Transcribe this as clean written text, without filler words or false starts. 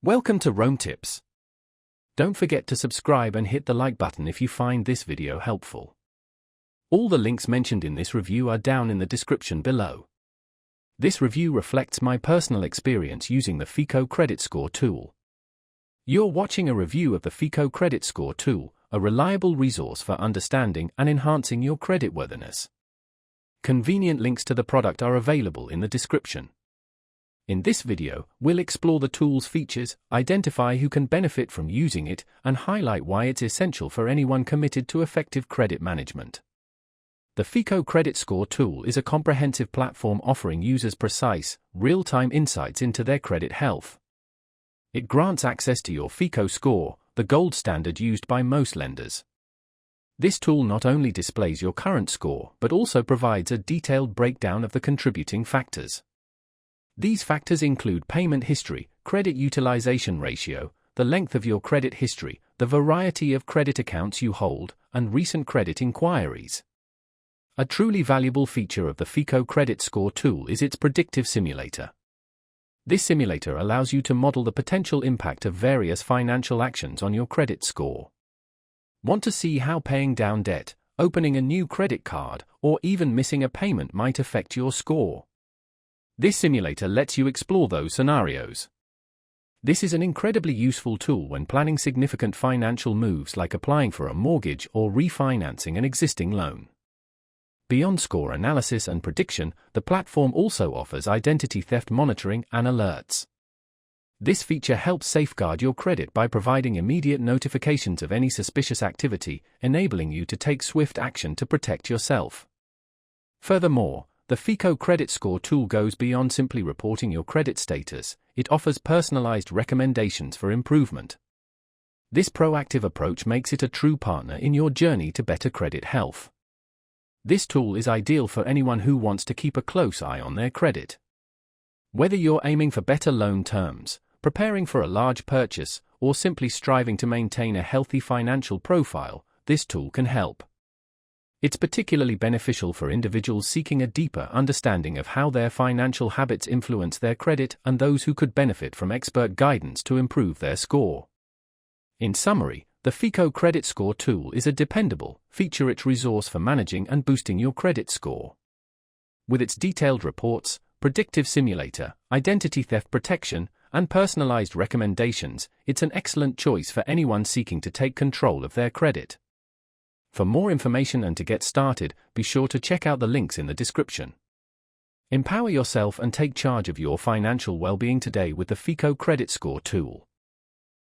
Welcome to Rome Tips. Don't forget to subscribe and hit the like button if you find this video helpful. All the links mentioned in this review are down in the description below. This review reflects my personal experience using the FICO credit score tool. You're watching a review of the FICO credit score tool, a reliable resource for understanding and enhancing your creditworthiness. Convenient links to the product are available in the description. In this video, we'll explore the tool's features, identify who can benefit from using it, and highlight why it's essential for anyone committed to effective credit management. The FICO credit score tool is a comprehensive platform offering users precise, real-time insights into their credit health. It grants access to your FICO score, the gold standard used by most lenders. This tool not only displays your current score but also provides a detailed breakdown of the contributing factors. These factors include payment history, credit utilization ratio, the length of your credit history, the variety of credit accounts you hold, and recent credit inquiries. A truly valuable feature of the FICO credit score tool is its predictive simulator. This simulator allows you to model the potential impact of various financial actions on your credit score. Want to see how paying down debt, opening a new credit card, or even missing a payment might affect your score? This simulator lets you explore those scenarios. This is an incredibly useful tool when planning significant financial moves like applying for a mortgage or refinancing an existing loan. Beyond score analysis and prediction, the platform also offers identity theft monitoring and alerts. This feature helps safeguard your credit by providing immediate notifications of any suspicious activity, enabling you to take swift action to protect yourself. Furthermore, the FICO credit score tool goes beyond simply reporting your credit status. It offers personalized recommendations for improvement. This proactive approach makes it a true partner in your journey to better credit health. This tool is ideal for anyone who wants to keep a close eye on their credit. Whether you're aiming for better loan terms, preparing for a large purchase, or simply striving to maintain a healthy financial profile, this tool can help. It's particularly beneficial for individuals seeking a deeper understanding of how their financial habits influence their credit and those who could benefit from expert guidance to improve their score. In summary, the FICO credit score tool is a dependable, feature-rich resource for managing and boosting your credit score. With its detailed reports, predictive simulator, identity theft protection, and personalized recommendations, it's an excellent choice for anyone seeking to take control of their credit. For more information and to get started, be sure to check out the links in the description. Empower yourself and take charge of your financial well-being today with the FICO credit score tool.